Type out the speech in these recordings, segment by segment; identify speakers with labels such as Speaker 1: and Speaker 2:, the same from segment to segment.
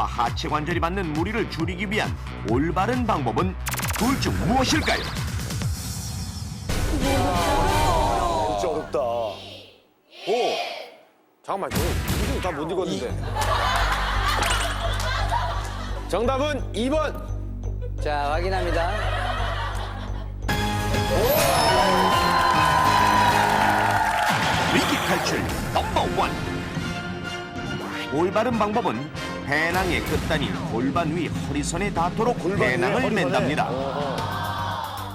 Speaker 1: 허리와 하체 관절이 받는 무리를 줄이기 위한 올바른 방법은 둘 중 무엇일까요?
Speaker 2: 진짜 어렵다. 오! 잠깐만, 이거 다 못 읽었는데. 정답은 2번.
Speaker 3: 자, 확인합니다.
Speaker 1: 위기 탈출 넘버 1. 올바른 방법은 배낭의 끝단이 골반 위 허리선에 닿도록 배낭을 맨답니다.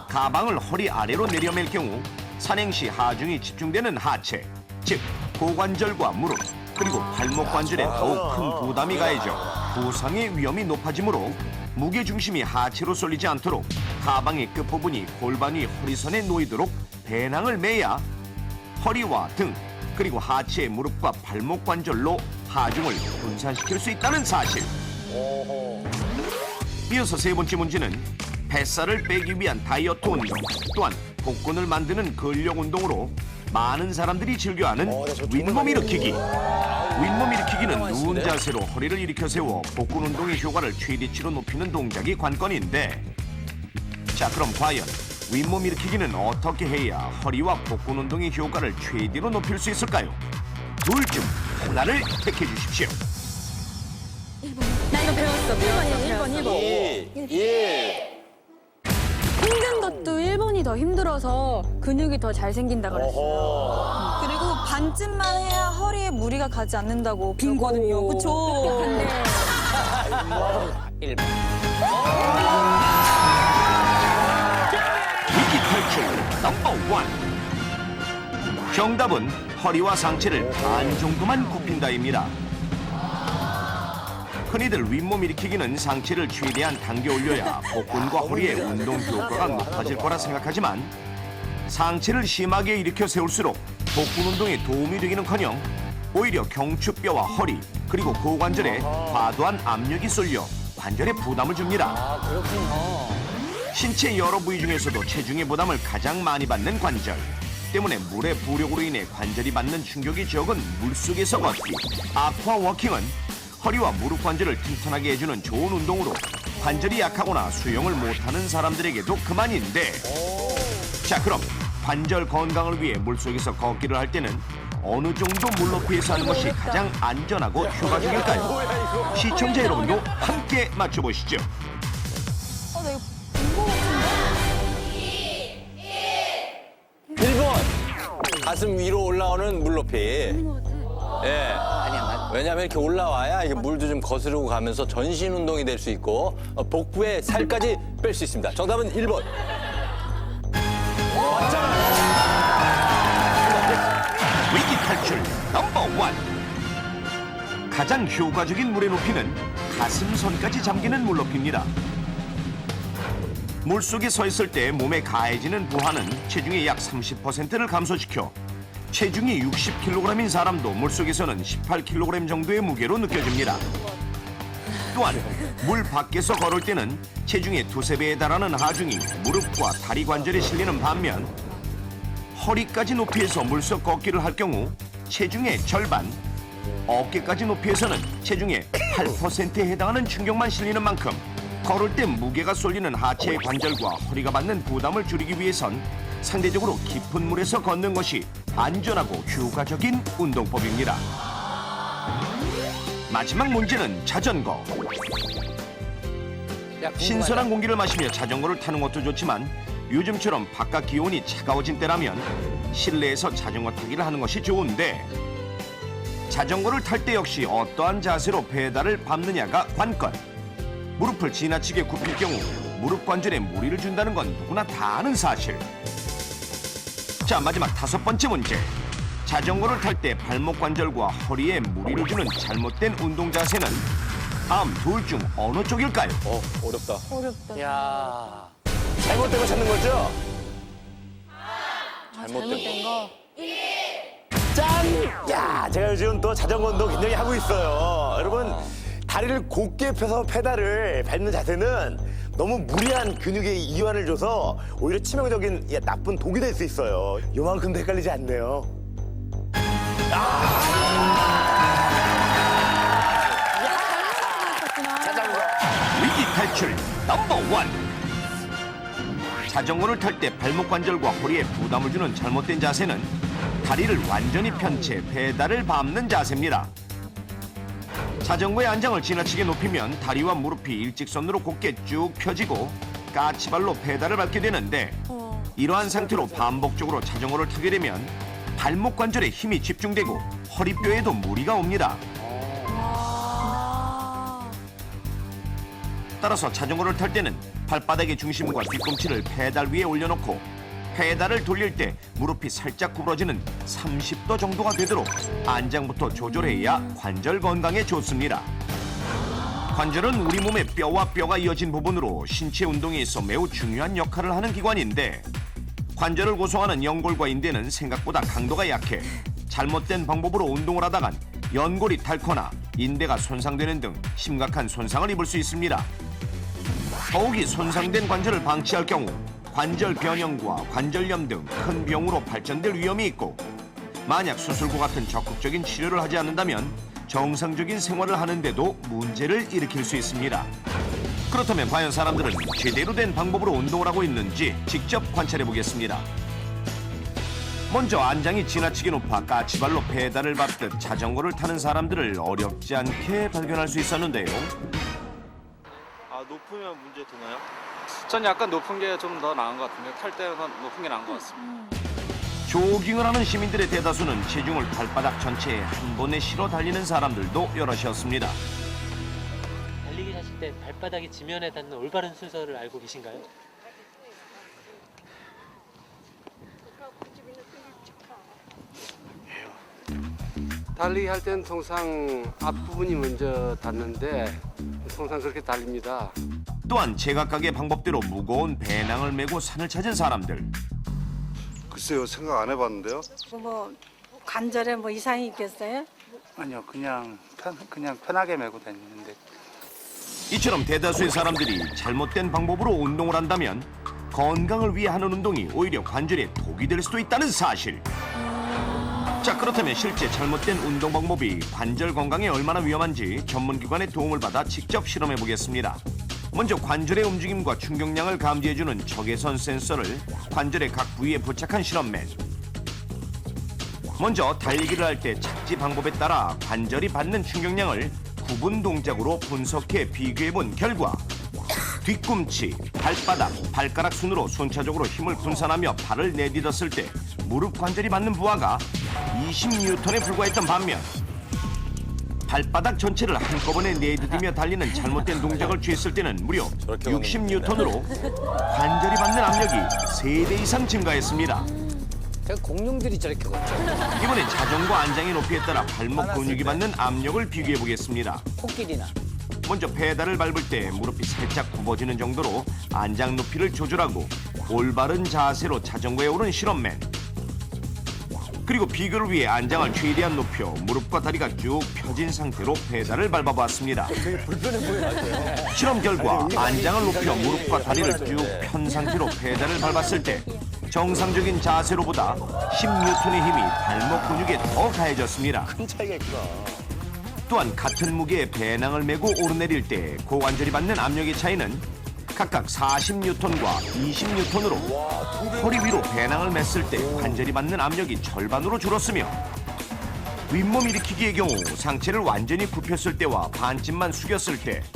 Speaker 1: 가방을 허리 아래로 내려맬 경우 산행 시 하중이 집중되는 하체, 즉 고관절과 무릎, 그리고 발목 관절에 더욱 큰 부담이 가해져 부상의 위험이 높아지므로 무게중심이 하체로 쏠리지 않도록 가방의 끝부분이 골반 위 허리선에 놓이도록 배낭을 매야 허리와 등, 그리고 하체의 무릎과 발목 관절로 하중을 분산시킬 수 있다는 사실. 이어서 세 번째 문제는 뱃살을 빼기 위한 다이어트 운동, 또한 복근을 만드는 근력 운동으로 많은 사람들이 즐겨하는 윗몸 일으키기. 윗몸 일으키기는 누운 자세로 허리를 일으켜 세워 복근 운동의 효과를 최대치로 높이는 동작이 관건인데, 자, 그럼 과연 윗몸 일으키기는 어떻게 해야 허리와 복근 운동의 효과를 최대로 높일 수 있을까요? 둘 중 하나를 택해 주십시오.
Speaker 4: 나 이거 배웠어. 1번.
Speaker 2: 1.
Speaker 4: 힘든 것도 1번이 더 힘들어서 근육이 더 잘 생긴다 그랬어요.
Speaker 5: 그리고 반쯤만 해야 허리에 무리가 가지 않는다고 배웠거든요. 그쵸?
Speaker 4: 근데
Speaker 3: 1번.
Speaker 1: 위기 탈출 넘버 1. 정답은 허리와 상체를 반 정도만 굽힌다입니다. 흔히들 윗몸 일으키기는 상체를 최대한 당겨 올려야 복근과 허리의 운동 효과가 높아질 거라 생각하지만, 상체를 심하게 일으켜 세울수록 복근 운동에 도움이 되기는커녕 오히려 경추뼈와 허리, 그리고 고관절에 과도한 압력이 쏠려 관절에 부담을 줍니다. 신체 여러 부위 중에서도 체중의 부담을 가장 많이 받는 관절 때문에 물의 부력으로 인해 관절이 받는 충격이 적은 물속에서 걷기, 아쿠아 워킹은 허리와 무릎 관절을 튼튼하게 해주는 좋은 운동으로 관절이 약하거나 수영을 못하는 사람들에게도 그만인데, 자, 그럼 관절 건강을 위해 물속에서 걷기를 할 때는 어느 정도 물 높이에서 하는 것이 가장 안전하고 효과적일까요? 시청자 여러분도 함께 맞춰보시죠.
Speaker 5: 나 이거 본거 같은데?
Speaker 2: 1번. 가슴 위로 올라오는 물높이. 예.
Speaker 3: 아니야, 맞.
Speaker 2: 왜냐하면 이렇게 올라와야 이게 물도 좀 거스르고 가면서 전신 운동이 될 수 있고 복부에 살까지 뺄 수 있습니다. 정답은 1번.
Speaker 1: 위기 탈출 넘버 1. 가장 효과적인 물의 높이는 가슴선까지 잠기는 물높이입니다. 물속에 서 있을 때 몸에 가해지는 부하는 체중의 약 30%를 감소시켜 체중이 60kg인 사람도 물속에서는 18kg 정도의 무게로 느껴집니다. 또한 물 밖에서 걸을 때는 체중의 두세 배에 달하는 하중이 무릎과 다리 관절에 실리는 반면, 허리까지 높이에서 물속 걷기를 할 경우 체중의 절반, 어깨까지 높이에서는 체중의 8%에 해당하는 충격만 실리는 만큼 걸을 때 무게가 쏠리는 하체의 관절과 허리가 받는 부담을 줄이기 위해선 상대적으로 깊은 물에서 걷는 것이 안전하고 효과적인 운동법입니다. 마지막 문제는 자전거. 신선한 공기를 마시며 자전거를 타는 것도 좋지만 요즘처럼 바깥 기온이 차가워진 때라면 실내에서 자전거 타기를 하는 것이 좋은데, 자전거를 탈 때 역시 어떠한 자세로 페달을 밟느냐가 관건. 무릎을 지나치게 굽힐 경우 무릎 관절에 무리를 준다는 건 누구나 다 아는 사실. 자, 마지막 5번째 문제. 자전거를 탈 때 발목 관절과 허리에 무리를 주는 잘못된 운동 자세는 다음 둘 중 어느 쪽일까요?
Speaker 2: 어렵다.
Speaker 5: 어렵다.
Speaker 3: 야.
Speaker 2: 잘못된 거 찾는 거죠?
Speaker 5: 잘못된 거.
Speaker 6: 짠! 야, 제가 요즘 또 자전거 운동 굉장히 하고 있어요. 여러분, 다리를 곧게 펴서 페달을 밟는 자세는 너무 무리한 근육에 이완을 줘서 오히려 치명적인 나쁜 독이 될 수 있어요. 요만큼도 헷갈리지 않네요.
Speaker 1: 탈출 넘버 원. 자전거를 탈 때 발목 관절과 허리에 부담을 주는 잘못된 자세는 다리를 완전히 편 채 페달을 밟는 자세입니다. 자전거의 안장을 지나치게 높이면 다리와 무릎이 일직선으로 곧게 쭉 펴지고 까치발로 페달을 밟게 되는데 이러한 상태로 반복적으로 자전거를 타게 되면 발목 관절에 힘이 집중되고 허리뼈에도 무리가 옵니다. 따라서 자전거를 탈 때는 발바닥의 중심과 뒤꿈치를 페달 위에 올려놓고 페달을 돌릴 때 무릎이 살짝 구부러지는 30도 정도가 되도록 안장부터 조절해야 관절 건강에 좋습니다. 관절은 우리 몸의 뼈와 뼈가 이어진 부분으로 신체 운동에 있어 매우 중요한 역할을 하는 기관인데 관절을 구성하는 연골과 인대는 생각보다 강도가 약해 잘못된 방법으로 운동을 하다간 연골이 닳거나 인대가 손상되는 등 심각한 손상을 입을 수 있습니다. 더욱이 손상된 관절을 방치할 경우 관절 변형과 관절염 등 큰 병으로 발전될 위험이 있고 만약 수술과 같은 적극적인 치료를 하지 않는다면 정상적인 생활을 하는데도 문제를 일으킬 수 있습니다. 그렇다면 과연 사람들은 제대로 된 방법으로 운동을 하고 있는지 직접 관찰해 보겠습니다. 먼저 안장이 지나치게 높아 까치발로 페달을 밟듯 자전거를 타는 사람들을 어렵지 않게 발견할 수 있었는데요.
Speaker 7: 아, 높으면 문제 되나요?
Speaker 8: 전 약간 높은 게 좀 더 나은 것 같은데 탈 때는 높은 게 나은 것 같습니다.
Speaker 1: 조깅을 하는 시민들의 대다수는 체중을 발바닥 전체에 한 번에 실어 달리는 사람들도 여럿이었습니다.
Speaker 9: 달리기 하실 때 발바닥이 지면에 닿는 올바른 순서를 알고 계신가요?
Speaker 10: 달리기 할 때는 통상 앞부분이 먼저 닿는데 통상 그렇게 달립니다.
Speaker 1: 또한 제각각의 방법대로 무거운 배낭을 메고 산을 찾은 사람들.
Speaker 11: 글쎄요, 생각 안 해봤는데요.
Speaker 12: 뭐 관절에 뭐 이상이 있겠어요?
Speaker 8: 아니요, 그냥 편하게 메고 다니는데.
Speaker 1: 이처럼 대다수의 사람들이 잘못된 방법으로 운동을 한다면 건강을 위해 하는 운동이 오히려 관절에 독이 될 수도 있다는 사실. 자, 그렇다면 실제 잘못된 운동 방법이 관절 건강에 얼마나 위험한지 전문기관의 도움을 받아 직접 실험해 보겠습니다. 먼저 관절의 움직임과 충격량을 감지해주는 적외선 센서를 관절의 각 부위에 부착한 실험맨. 먼저 달리기를 할 때 착지 방법에 따라 관절이 받는 충격량을 구분 동작으로 분석해 비교해본 결과 뒤꿈치, 발바닥, 발가락 순으로 순차적으로 힘을 분산하며 발을 내딛었을 때 무릎 관절이 받는 부하가 20N에 불과했던 반면 발바닥 전체를 한꺼번에 내디디며 달리는 잘못된 동작을 취했을 때는 무려 60N으로 관절이 받는 압력이 3배 이상 증가했습니다.
Speaker 3: 공룡들이 저렇게 걷죠.
Speaker 1: 이번엔 자전거 안장의 높이에 따라 발목 근육이 받는 압력을 비교해 보겠습니다.
Speaker 3: 코끼리나.
Speaker 1: 먼저 페달을 밟을 때 무릎이 살짝 굽어지는 정도로 안장 높이를 조절하고 올바른 자세로 자전거에 오른 실험맨. 그리고 비교를 위해 안장을 최대한 높여 무릎과 다리가 쭉 펴진 상태로 페달을 밟아보았습니다.
Speaker 2: 되게 불편해 보여요.
Speaker 1: 실험 결과 안장을 높여 무릎과 다리를 쭉 편 상태로 페달을 밟았을 때 정상적인 자세로보다 10N의 힘이 발목 근육에 더 가해졌습니다.
Speaker 6: 큰 차이가 있구나.
Speaker 1: 또한 같은 무게의 배낭을 메고 오르내릴 때 고관절이 받는 압력의 차이는 각각 40N과 20N으로 허리 위로 배낭을 맸을 때 관절이 받는 압력이 절반으로 줄었으며 윗몸 일으키기의 경우 상체를 완전히 굽혔을 때와 반쯤만 숙였을 때